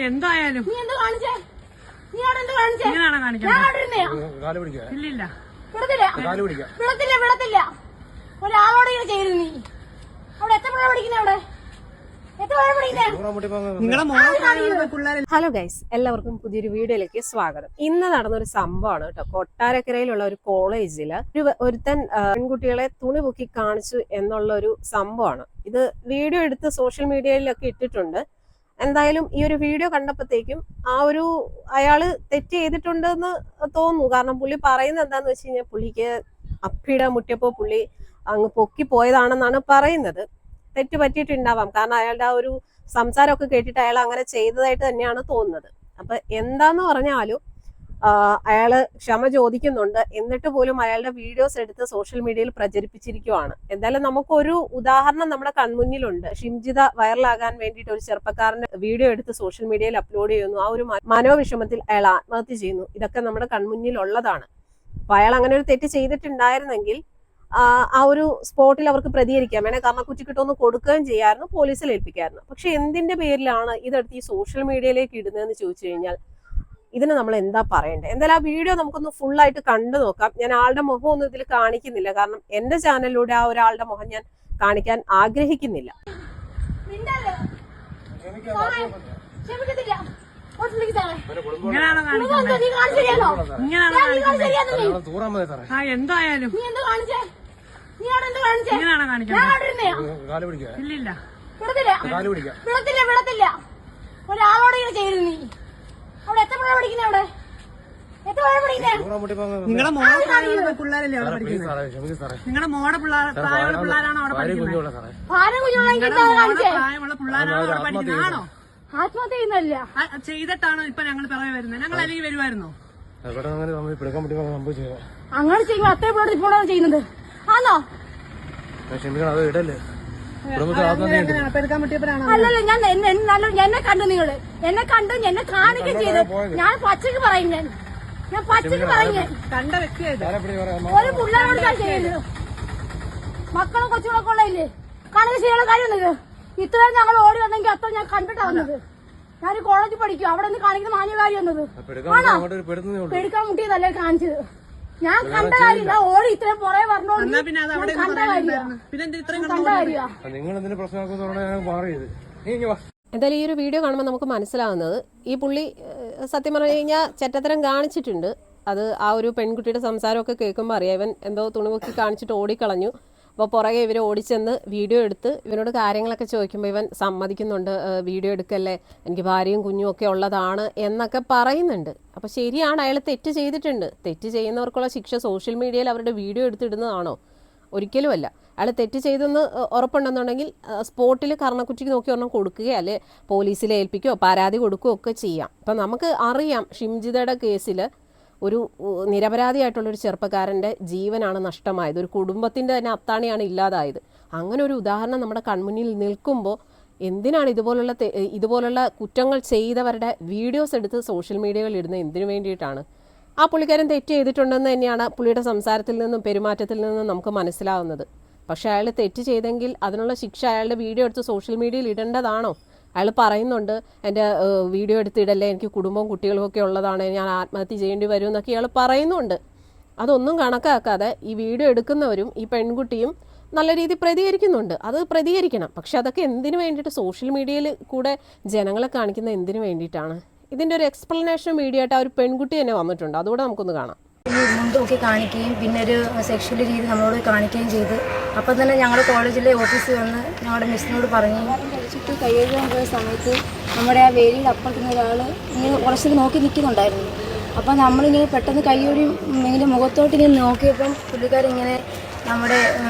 എന്തായാലും ഇല്ലില്ല വിടത്തില്ല ഒരാളോട് ഇങ്ങനെ ചെയ്തു നീ അവിടെ എത്ര പിള്ളേർ പഠിക്കുന്നേ അവിടെ ഹലോ ഗൈസ്, എല്ലാവർക്കും പുതിയൊരു വീഡിയോയിലേക്ക് സ്വാഗതം. ഇന്ന് നടന്നൊരു സംഭവമാണ് കേട്ടോ. കൊട്ടാരക്കരയിലുള്ള ഒരു കോളേജില് ഒരുത്തൻ പെൺകുട്ടികളെ തുണി പൊക്കി കാണിച്ചു എന്നുള്ള ഒരു സംഭവമാണ്. ഇത് വീഡിയോ എടുത്ത് സോഷ്യൽ മീഡിയയിലൊക്കെ ഇട്ടിട്ടുണ്ട്. എന്തായാലും ഈ ഒരു വീഡിയോ കണ്ടപ്പോഴത്തേക്കും അയാള് തെറ്റ് ചെയ്തിട്ടുണ്ടെന്ന് തോന്നുന്നു. കാരണം പുള്ളി പറയുന്നത് എന്താന്ന് വെച്ച് കഴിഞ്ഞാൽ പുള്ളിക്ക് അപ്പിട മുട്ടിയപ്പോ പുള്ളി അങ്ങ് പൊക്കി പോയതാണെന്നാണ് പറയുന്നത്. തെറ്റ് പറ്റിയിട്ടുണ്ടാവാം, കാരണം അയാളുടെ ആ ഒരു സംസാരമൊക്കെ കേട്ടിട്ട് അയാൾ അങ്ങനെ ചെയ്തതായിട്ട് തന്നെയാണ് തോന്നുന്നത്. അപ്പൊ എന്താന്ന് പറഞ്ഞാലും അയാള് ക്ഷമ ചോദിക്കുന്നുണ്ട്. എന്നിട്ട് പോലും അയാളുടെ വീഡിയോസ് എടുത്ത് സോഷ്യൽ മീഡിയയിൽ പ്രചരിപ്പിച്ചിരിക്കുവാണ്. എന്തായാലും നമുക്കൊരു ഉദാഹരണം നമ്മുടെ കൺമുന്നിലുണ്ട്. ഷിംജിത വൈറലാകാൻ വേണ്ടിയിട്ട് ഒരു ചെറുപ്പക്കാരന്റെ വീഡിയോ എടുത്ത് സോഷ്യൽ മീഡിയയിൽ അപ്ലോഡ് ചെയ്യുന്നു. ആ ഒരു മനോവിഷമത്തിൽ അയാൾ ആത്മഹത്യ ചെയ്യുന്നു. ഇതൊക്കെ നമ്മുടെ കൺമുന്നിലുള്ളതാണ്. അപ്പൊ അയാൾ അങ്ങനെ ഒരു തെറ്റ് ചെയ്തിട്ടുണ്ടായിരുന്നെങ്കിൽ ആ ഒരു സ്പോട്ടിൽ അവർക്ക് പ്രതികരിക്കാം, വേണേ കർണക്കുറ്റിക്കിട്ടൊന്ന് കൊടുക്കുകയും ചെയ്യാമായിരുന്നു, പോലീസിൽ ഏൽപ്പിക്കായിരുന്നു. പക്ഷെ എന്തിന്റെ പേരിലാണ് ഇതെടുത്ത് ഈ സോഷ്യൽ മീഡിയയിലേക്ക് ഇടുന്നതെന്ന് ചോദിച്ചു കഴിഞ്ഞാൽ ഇതിന് നമ്മൾ എന്താ പറയണ്ടേ? എന്തായാലും ആ വീഡിയോ നമുക്കൊന്ന് ഫുള്ളായിട്ട് കണ്ടു നോക്കാം. ഞാൻ ആളുടെ മുഖം ഒന്നും ഇതിൽ കാണിക്കുന്നില്ല, കാരണം എന്റെ ചാനലിലൂടെ ആ ഒരാളുടെ മുഖം ഞാൻ കാണിക്കാൻ ആഗ്രഹിക്കുന്നില്ല. എന്തായാലും വിടത്തില്ല ഒരാളോട് ഇങ്ങനെ ചെയ്തു നീ അവിടെ എത്ര പിള്ളേർ പഠിക്കുന്നേ അവിടെ നിങ്ങളുടെ മോളെ പിള്ളേരല്ലേ അവിടെ പഠിക്കുന്നത്? നിങ്ങളുടെ മോടെ പ്രായമുള്ള പിള്ളേരാണോ അവിടെ പഠിക്കുന്നത്? പ്രായമുള്ള പിള്ളേരാണോ അവിടെ പഠിക്കുന്നതാണോ? ആത്മഹത്യ ചെയ്യുന്നല്ല ചെയ്തിട്ടാണോ ഇപ്പൊ ഞങ്ങൾ പിറകെ വരുന്നത്? ഞങ്ങൾ അല്ലെങ്കിൽ വരുമായിരുന്നോ? അങ്ങനെ ചെയ്യുമ്പോ അത്ര പിള്ളേർ ഇപ്പോഴാണ് ചെയ്യുന്നത് ആണോ? അല്ലല്ല, ഞാൻ എന്നെ കണ്ടു, നിങ്ങള് എന്നെ കണ്ടു, എന്നെ കാണിക്കുകയും ചെയ്ത്. ഞാൻ പച്ചക്ക് പറയും, ഞാൻ പച്ചക്ക് പറയും. കണ്ട വ്യക്തിയായിട്ട് ഒരു പിള്ളേരോട് ഞാൻ ചെയ്യുന്നത് മക്കളും കൊച്ചുകളൊക്കെ ഉള്ളതില്ലേ കാണിക ചെയ്യാനുള്ള കാര്യം വന്നത്. ഇത്രയും ഞങ്ങൾ ഓടി വന്നെങ്കിൽ അത്ര ഞാൻ കണ്ടിട്ടാ വന്നത്. ഞാൻ കോളേജിൽ പഠിക്കും, അവിടെ നിന്ന് കാണിക്കുന്ന മാന്യ കാര്യം വന്നത് ആണോ? പെടുക്കാൻ മുട്ടിയതല്ലേ കാണിച്ചത്. ഞാൻ കണ്ട കാര്യം, ഞാൻ ഓടി ഇത്രയും പുറകെ പറഞ്ഞോ കണ്ട കാര്യമാണ്. എന്തായാലും ഈ ഒരു വീഡിയോ കാണുമ്പോൾ നമുക്ക് മനസ്സിലാവുന്നത് ഈ പുള്ളി സത്യം പറഞ്ഞു കഴിഞ്ഞാൽ ചെറ്റത്തരം കാണിച്ചിട്ടുണ്ട്. അത് ആ ഒരു പെൺകുട്ടിയുടെ സംസാരമൊക്കെ കേൾക്കുമ്പോൾ അറിയാം, ഇവൻ എന്തോ തുണിമുക്കി കാണിച്ചിട്ട് ഓടിക്കളഞ്ഞു. അപ്പോൾ പുറകെ ഇവർ ഓടിച്ചെന്ന് വീഡിയോ എടുത്ത് ഇവനോട് കാര്യങ്ങളൊക്കെ ചോദിക്കുമ്പോൾ ഇവൻ സമ്മതിക്കുന്നുണ്ട്, വീഡിയോ എടുക്കല്ലേ, എനിക്ക് ഭാര്യയും കുഞ്ഞും ഒക്കെ ഉള്ളതാണ് എന്നൊക്കെ പറയുന്നുണ്ട്. അപ്പോൾ ശരിയാണ്, അയാൾ തെറ്റ് ചെയ്തിട്ടുണ്ട്. തെറ്റ് ചെയ്യുന്നവർക്കുള്ള ശിക്ഷ സോഷ്യൽ മീഡിയയിൽ അവരുടെ വീഡിയോ എടുത്തിടുന്നതാണോ? ഒരിക്കലുമല്ല. അയാൾ തെറ്റ് ചെയ്തെന്ന് ഉറപ്പുണ്ടെന്നുണ്ടെങ്കിൽ സ്പോട്ടിൽ കർണക്കുറ്റിക്ക് നോക്കി ഒരെണ്ണം കൊടുക്കുകയോ അല്ലെ പോലീസിൽ ഏൽപ്പിക്കുകയോ പരാതി കൊടുക്കുകയോ ഒക്കെ ചെയ്യാം. അപ്പം നമുക്ക് അറിയാം, ഷിംജിതയുടെ കേസിൽ ഒരു നിരപരാധിയായിട്ടുള്ളൊരു ചെറുപ്പക്കാരൻ്റെ ജീവനാണ് നഷ്ടമായത്. ഒരു കുടുംബത്തിൻ്റെ തന്നെ അത്താണിയാണ് ഇല്ലാതായത്. അങ്ങനെ ഒരു ഉദാഹരണം നമ്മുടെ കൺമുന്നിൽ നിൽക്കുമ്പോൾ എന്തിനാണ് ഇതുപോലുള്ള കുറ്റങ്ങൾ ചെയ്തവരുടെ വീഡിയോസ് എടുത്ത് സോഷ്യൽ മീഡിയകളിൽ ഇടുന്നത്? എന്തിനു വേണ്ടിയിട്ടാണ്? ആ പുള്ളിക്കാരൻ തെറ്റ് ചെയ്തിട്ടുണ്ടെന്ന് തന്നെയാണ് പുള്ളിയുടെ സംസാരത്തിൽ നിന്നും പെരുമാറ്റത്തിൽ നിന്നും നമുക്ക് മനസ്സിലാവുന്നത്. പക്ഷെ അയാൾ തെറ്റ് ചെയ്തെങ്കിൽ അതിനുള്ള ശിക്ഷ അയാളുടെ വീഡിയോ എടുത്ത് സോഷ്യൽ മീഡിയയിൽ ഇടേണ്ടതാണോ? അയാൾ പറയുന്നുണ്ട്, എൻ്റെ വീഡിയോ എടുത്തിടല്ലേ, എനിക്ക് കുടുംബവും കുട്ടികളും ഒക്കെ ഉള്ളതാണ്, ഞാൻ ആത്മഹത്യ ചെയ്യേണ്ടി വരും എന്നൊക്കെ ഇയാൾ പറയുന്നുണ്ട്. അതൊന്നും കണക്കാക്കാതെ ഈ വീഡിയോ എടുക്കുന്നവരും ഈ പെൺകുട്ടിയും നല്ല രീതിയിൽ പ്രതികരിക്കുന്നുണ്ട്. അത് പ്രതികരിക്കണം. പക്ഷെ അതൊക്കെ എന്തിനു വേണ്ടിയിട്ട്? സോഷ്യൽ മീഡിയയിൽ കൂടെ ജനങ്ങളെ കാണിക്കുന്ന എന്തിനു വേണ്ടിയിട്ടാണ്? ഇതിൻ്റെ ഒരു എക്സ്പ്ലനേഷൻ വീഡിയോ ആയിട്ട് ആ ഒരു പെൺകുട്ടി തന്നെ വന്നിട്ടുണ്ട്. അതുകൂടെ നമുക്കൊന്ന് കാണാം. മുണ്ടൊക്കെ കാണിക്കുകയും പിന്നെ ഒരു സെക്ഷൽ രീതി നമ്മളോട് കാണിക്കുകയും ചെയ്ത്. അപ്പം തന്നെ ഞങ്ങളുടെ കോളേജിലെ ഓഫീസിൽ വന്ന് ഞങ്ങളുടെ മിസ്സിനോട് പറഞ്ഞു. ചുറ്റും കൈയെഴുതാൻ പോയ സമയത്ത് നമ്മുടെ ആ വേലിയുടെ അപ്പുറത്തുനിന്ന് ഒരാൾ ഇങ്ങനെ കുറച്ചൊക്കെ നോക്കി നിൽക്കുന്നുണ്ടായിരുന്നു. അപ്പോൾ നമ്മളിങ്ങനെ പെട്ടെന്ന് കൈയോടി ഇങ്ങനെ മുഖത്തോട്ടിങ്ങനെ നോക്കിയപ്പം പുള്ളിക്കാരിങ്ങനെ നമ്മുടെ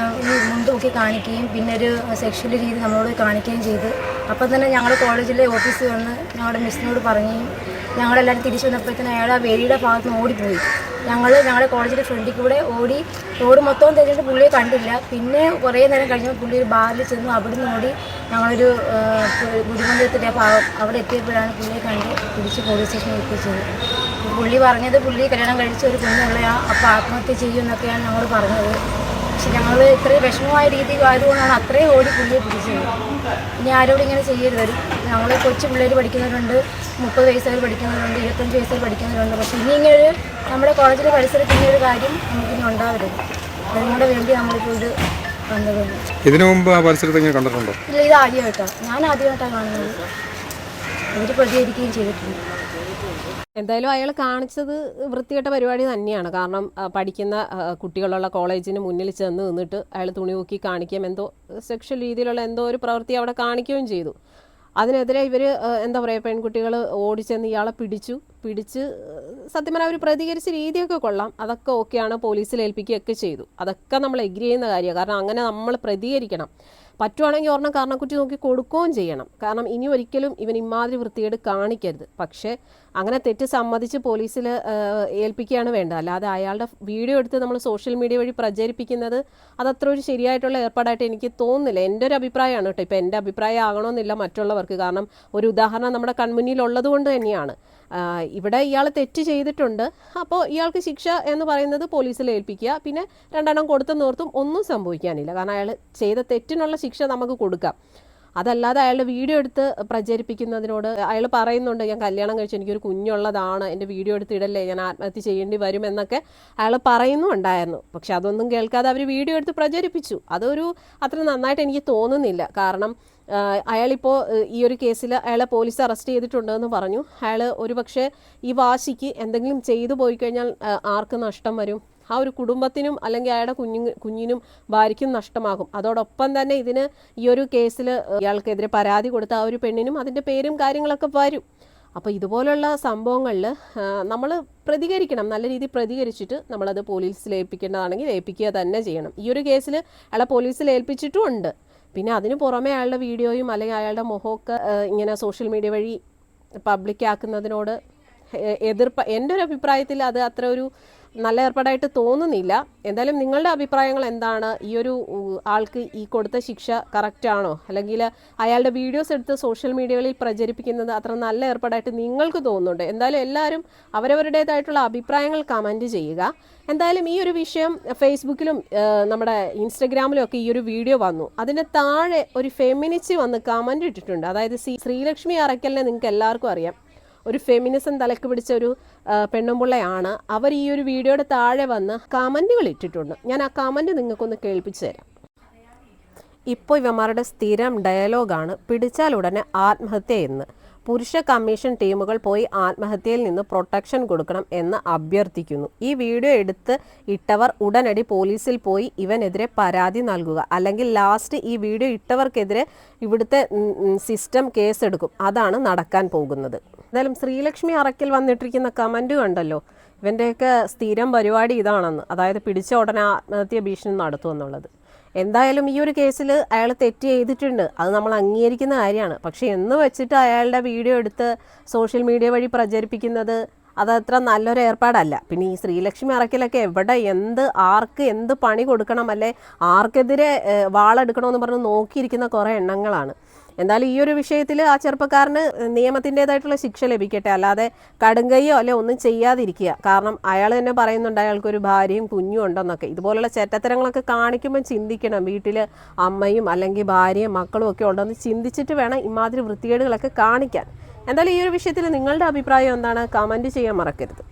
ഈ മുണ്ടൊക്കെ കാണിക്കുകയും പിന്നെ ഒരു സെക്ഷൽ രീതി നമ്മളോട് കാണിക്കുകയും ചെയ്ത്. അപ്പം തന്നെ ഞങ്ങളുടെ കോളേജിലെ ഓഫീസിൽ വന്ന് ഞങ്ങളുടെ മിസ്സിനോട് പറയുകയും ഞങ്ങളെല്ലാവരും തിരിച്ചു വന്നപ്പോഴത്തേന് അയാൾ ആ വേലിയുടെ ഭാഗത്ത് നിന്ന് ഓടിപ്പോയി. ഞങ്ങളുടെ കോളേജിൻ്റെ ഫ്രണ്ടിൽ കൂടെ ഓടി റോഡ് മൊത്തം തെളിഞ്ഞിട്ട് പുള്ളിയെ കണ്ടില്ല. പിന്നെ കുറേ നേരം കഴിഞ്ഞപ്പോൾ പുള്ളി ഒരു ബാറിൽ ചെന്നു. അവിടുന്ന് ഓടി ഞങ്ങളൊരു ഗുരുമന്ദിരത്തിൻ്റെ ഭാഗം അവിടെ എത്തിയപ്പോഴാണ് പുള്ളിയെ കണ്ട് തിരിച്ച് പോലീസ് സ്റ്റേഷനിൽ എത്തിച്ചത്. പുള്ളി പറഞ്ഞത് പുള്ളി കല്യാണം കഴിച്ച ഒരു കുഞ്ഞുള്ളയാ, അപ്പോൾ ആത്മഹത്യ ചെയ്യുമെന്നൊക്കെയാണ് ഞങ്ങൾ പറഞ്ഞത്. പക്ഷെ ഞങ്ങൾ ഇത്രയും വിഷമമായ രീതിയിൽ ആയതുകൊണ്ടാണ് അത്രയും ഓടി പുള്ളിയെ പിടിച്ചത്. ഇനി ആരോടും ഇങ്ങനെ ചെയ്യരുത്. ഞങ്ങൾ കൊച്ചു പിള്ളേർ പഠിക്കുന്നവരുണ്ട്, 30 വയസ്സുകാർ പഠിക്കുന്നവരുണ്ട്, 25 വയസ്സുകാർ പഠിക്കുന്നവരുണ്ട്. പക്ഷെ ഇനി ഇങ്ങനെ നമ്മുടെ കോളേജിലെ പരിസരത്ത് ഇങ്ങനെ ഒരു കാര്യം നമുക്കിനി ഉണ്ടാവരുത്. അതിനോട് വേണ്ടി നമ്മളിപ്പോൾ ഇത് കണ്ടതുണ്ട്. ഇതിനു മുമ്പ് ആ പരിസരത്ത് ഇങ്ങനെ കണ്ടിട്ടുണ്ടോ? ഇല്ല, ഇത് ആദ്യമായിട്ടാണ്, ഞാൻ ആദ്യമായിട്ടാണ് കാണുന്നത്. അവർ പ്രതികരിക്കുകയും ചെയ്തിട്ടുണ്ട്. എന്തായാലും അയാൾ കാണിച്ചത് വൃത്തികെട്ട പരിപാടി തന്നെയാണ്. കാരണം പഠിക്കുന്ന കുട്ടികളുള്ള കോളേജിന് മുന്നിൽ ചെന്ന് നിന്നിട്ട് അയാൾ തുണി നോക്കി കാണിക്കുകയും എന്തോ സെക്ഷൽ രീതിയിലുള്ള എന്തോ ഒരു പ്രവൃത്തി അവിടെ കാണിക്കുകയും ചെയ്തു. അതിനെതിരെ ഇവർ എന്താ പറയുക, പെൺകുട്ടികൾ ഓടിച്ചെന്ന് ഇയാളെ പിടിച്ച് സത്യം പറഞ്ഞാൽ അവർ പ്രതികരിച്ച രീതിയൊക്കെ കൊള്ളാം. അതൊക്കെ ഓക്കെയാണ്, പോലീസിൽ ഏൽപ്പിക്കുകയൊക്കെ ചെയ്തു. അതൊക്കെ നമ്മൾ എഗ്രി ചെയ്യുന്ന കാര്യമാണ്. കാരണം അങ്ങനെ നമ്മൾ പ്രതികരിക്കണം. പറ്റുവാണെങ്കിൽ ഒരെണ്ണം കാരണക്കുറ്റി നോക്കി കൊടുക്കുകയും ചെയ്യണം. കാരണം ഇനി ഒരിക്കലും ഇവൻ ഇമാതിരി വൃത്തികേട് കാണിക്കരുത്. പക്ഷേ അങ്ങനെ തെറ്റ് സമ്മതിച്ച് പോലീസിൽ ഏൽപ്പിക്കുകയാണ് വേണ്ടത്. അല്ലാതെ അയാളുടെ വീഡിയോ എടുത്ത് നമ്മൾ സോഷ്യൽ മീഡിയ വഴി പ്രചരിപ്പിക്കുന്നത് അതത്ര ഒരു ശരിയായിട്ടുള്ള ഏർപ്പാടായിട്ട് എനിക്ക് തോന്നുന്നില്ല. എൻ്റെ ഒരു അഭിപ്രായമാണ് കേട്ടോ. ഇപ്പോൾ എൻ്റെ അഭിപ്രായം ആകണമെന്നില്ല മറ്റുള്ളവർക്ക്. കാരണം ഒരു ഉദാഹരണം നമ്മുടെ കൺമുന്നിലുള്ളത് കൊണ്ട് തന്നെയാണ്. ഇവിടെ ഇയാൾ തെറ്റ് ചെയ്തിട്ടുണ്ട്. അപ്പോൾ ഇയാൾക്ക് ശിക്ഷ എന്ന് പറയുന്നത് പോലീസിൽ ഏൽപ്പിക്കുക. പിന്നെ 2 എണ്ണം കൊടുത്തെന്നോർത്തും ഒന്നും സംഭവിക്കാനില്ല. കാരണം അയാൾ ചെയ്ത തെറ്റിനുള്ള ശിക്ഷ നമുക്ക് കൊടുക്കാം. അതല്ലാതെ അയാളുടെ വീഡിയോ എടുത്ത് പ്രചരിപ്പിക്കുന്നതിനോട് അയാൾ പറയുന്നുണ്ട്, ഞാൻ കല്യാണം കഴിച്ച് എനിക്കൊരു കുഞ്ഞുള്ളതാണ്, എൻ്റെ വീഡിയോ എടുത്ത് ഇടല്ലേ, ഞാൻ ആത്മഹത്യ ചെയ്യേണ്ടി വരും എന്നൊക്കെ അയാൾ പറയുന്നുണ്ടായിരുന്നു. പക്ഷെ അതൊന്നും കേൾക്കാതെ അവർ വീഡിയോ എടുത്ത് പ്രചരിപ്പിച്ചു. അതൊരു അത്ര നന്നായിട്ട് എനിക്ക് തോന്നുന്നില്ല. കാരണം അയാളിപ്പോൾ ഈ ഒരു കേസിൽ അയാളെ പോലീസ് അറസ്റ്റ് ചെയ്തിട്ടുണ്ടെന്ന് പറഞ്ഞു. അയാൾ ഒരു പക്ഷേ ഈ വാശിക്ക് എന്തെങ്കിലും ചെയ്തു പോയി കഴിഞ്ഞാൽ ആർക്ക് നഷ്ടം വരും? ആ ഒരു കുടുംബത്തിനും അല്ലെങ്കിൽ അയാളുടെ കുഞ്ഞിനും ഭാര്യയ്ക്കും നഷ്ടമാകും. അതോടൊപ്പം തന്നെ ഇതിന് ഈ ഒരു കേസിൽ ഇയാൾക്കെതിരെ പരാതി കൊടുത്ത ആ ഒരു പെണ്ണിനും അതിൻ്റെ പേരും കാര്യങ്ങളൊക്കെ വരും. അപ്പോൾ ഇതുപോലുള്ള സംഭവങ്ങളിൽ നമ്മൾ പ്രതികരിക്കണം. നല്ല രീതിയിൽ പ്രതികരിച്ചിട്ട് നമ്മളത് പോലീസിൽ ഏൽപ്പിക്കേണ്ടതാണെങ്കിൽ ഏൽപ്പിക്കുക തന്നെ ചെയ്യണം. ഈ ഒരു കേസിൽ അയാളെ പോലീസിൽ ഏൽപ്പിച്ചിട്ടും ഉണ്ട്. പിന്നെ അതിന് പുറമെ അയാളുടെ വീഡിയോയും അല്ലെങ്കിൽ അയാളുടെ മുഖമൊക്കെ ഇങ്ങനെ സോഷ്യൽ മീഡിയ വഴി പബ്ലിക്കാക്കുന്നതിനോട് എതിർപ്പ് എൻ്റെ ഒരു അഭിപ്രായത്തിൽ അത് അത്ര ഒരു നല്ല ഏർപ്പാടായിട്ട് തോന്നുന്നില്ല. എന്തായാലും നിങ്ങളുടെ അഭിപ്രായങ്ങൾ എന്താണ്? ഈ ഒരു ആൾക്ക് ഈ കൊടുത്ത ശിക്ഷ കറക്റ്റാണോ? അല്ലെങ്കിൽ അയാളുടെ വീഡിയോസ് എടുത്ത് സോഷ്യൽ മീഡിയകളിൽ പ്രചരിപ്പിക്കുന്നത് അത്ര നല്ല ഏർപ്പാടായിട്ട് നിങ്ങൾക്ക് തോന്നുന്നുണ്ട്? എന്തായാലും എല്ലാവരും അവരവരുടേതായിട്ടുള്ള അഭിപ്രായങ്ങൾ കമൻറ്റ് ചെയ്യുക. എന്തായാലും ഈ ഒരു വിഷയം ഫേസ്ബുക്കിലും നമ്മുടെ ഇൻസ്റ്റഗ്രാമിലും ഒക്കെ ഈ ഒരു വീഡിയോ വന്നു. അതിന് താഴെ ഒരു ഫെമിനിസ്റ്റ് വന്ന് കമൻറ്റ് ഇട്ടിട്ടുണ്ട്. അതായത് ശ്രീലക്ഷ്മി അറയ്ക്കലിനെ നിങ്ങൾക്ക് എല്ലാവർക്കും അറിയാം. ഒരു ഫെമിനിസം തലക്ക് പിടിച്ച ഒരു പെണ്ണുമ്പിള്ളയാണ്. അവർ ഈ ഒരു വീഡിയോയുടെ താഴെ വന്ന് കമൻറ്റുകൾ ഇട്ടിട്ടുണ്ട്. ഞാൻ ആ കമൻറ്റ് നിങ്ങൾക്കൊന്ന് കേൾപ്പിച്ചു തരാം. ഇപ്പോൾ ഇവന്മാരുടെ സ്ഥിരം ഡയലോഗാണ് പിടിച്ചാൽ ഉടനെ ആത്മഹത്യ എന്ന്. പുരുഷ കമ്മീഷൻ ടീമുകൾ പോയി ആത്മഹത്യയിൽ നിന്ന് പ്രൊട്ടക്ഷൻ കൊടുക്കണം എന്ന് അഭ്യർത്ഥിക്കുന്നു. ഈ വീഡിയോ എടുത്ത് ഇട്ടവർ ഉടനടി പോലീസിൽ പോയി ഇവനെതിരെ പരാതി നൽകുക. അല്ലെങ്കിൽ ലാസ്റ്റ് ഈ വീഡിയോ ഇട്ടവർക്കെതിരെ ഇവിടുത്തെ സിസ്റ്റം കേസെടുക്കും. അതാണ് നടക്കാൻ പോകുന്നത്. എന്തായാലും ശ്രീലക്ഷ്മി അറയ്ക്കൽ വന്നിട്ടിരിക്കുന്ന കമൻറ്റ് കണ്ടല്ലോ. ഇവൻ്റെയൊക്കെ സ്ഥിരം പരിപാടി ഇതാണെന്ന്. അതായത് പിടിച്ച ഉടനെ ആത്മഹത്യ ഭീഷണി നടത്തുമെന്നുള്ളത്. എന്തായാലും ഈ ഒരു കേസിൽ അയാൾ തെറ്റ് ചെയ്തിട്ടുണ്ട്, അത് നമ്മൾ അംഗീകരിക്കുന്ന കാര്യമാണ്. പക്ഷെ എന്ന് വെച്ചിട്ട് അയാളുടെ വീഡിയോ എടുത്ത് സോഷ്യൽ മീഡിയ വഴി പ്രചരിപ്പിക്കുന്നത് അതത്ര നല്ലൊരു ഏർപ്പാടല്ല. പിന്നെ ഈ ശ്രീലക്ഷ്മി അറയ്ക്കലൊക്കെ എവിടെ ആർക്ക് എന്ത് പണി കൊടുക്കണം, അല്ലെ ആർക്കെതിരെ വാളെടുക്കണമെന്ന് പറഞ്ഞ് നോക്കിയിരിക്കുന്ന കുറേ എണ്ണങ്ങളാണ്. എന്തായാലും ഈ ഒരു വിഷയത്തിൽ ആ ചെറുപ്പക്കാരന് നിയമത്തിൻ്റെതായിട്ടുള്ള ശിക്ഷ ലഭിക്കട്ടെ. അല്ലാതെ കടുങ്കയ്യോ അല്ലെ ഒന്നും ചെയ്യാതിരിക്കുക. കാരണം അയാൾ തന്നെ പറയുന്നുണ്ട് അയാൾക്കൊരു ഭാര്യയും കുഞ്ഞും ഉണ്ടെന്നൊക്കെ. ഇതുപോലുള്ള ചെറ്റത്തരങ്ങളൊക്കെ കാണിക്കുമ്പോൾ ചിന്തിക്കണം. വീട്ടിൽ അമ്മയും അല്ലെങ്കിൽ ഭാര്യയും മക്കളും ഒക്കെ ഉണ്ടെന്ന് ചിന്തിച്ചിട്ട് വേണം ഇമാതിരി വൃത്തികേടുകളൊക്കെ കാണിക്കാൻ. എന്തായാലും ഈ ഒരു വിഷയത്തിൽ നിങ്ങളുടെ അഭിപ്രായം എന്താണ്? കമൻറ്റ് ചെയ്യാൻ മറക്കരുത്.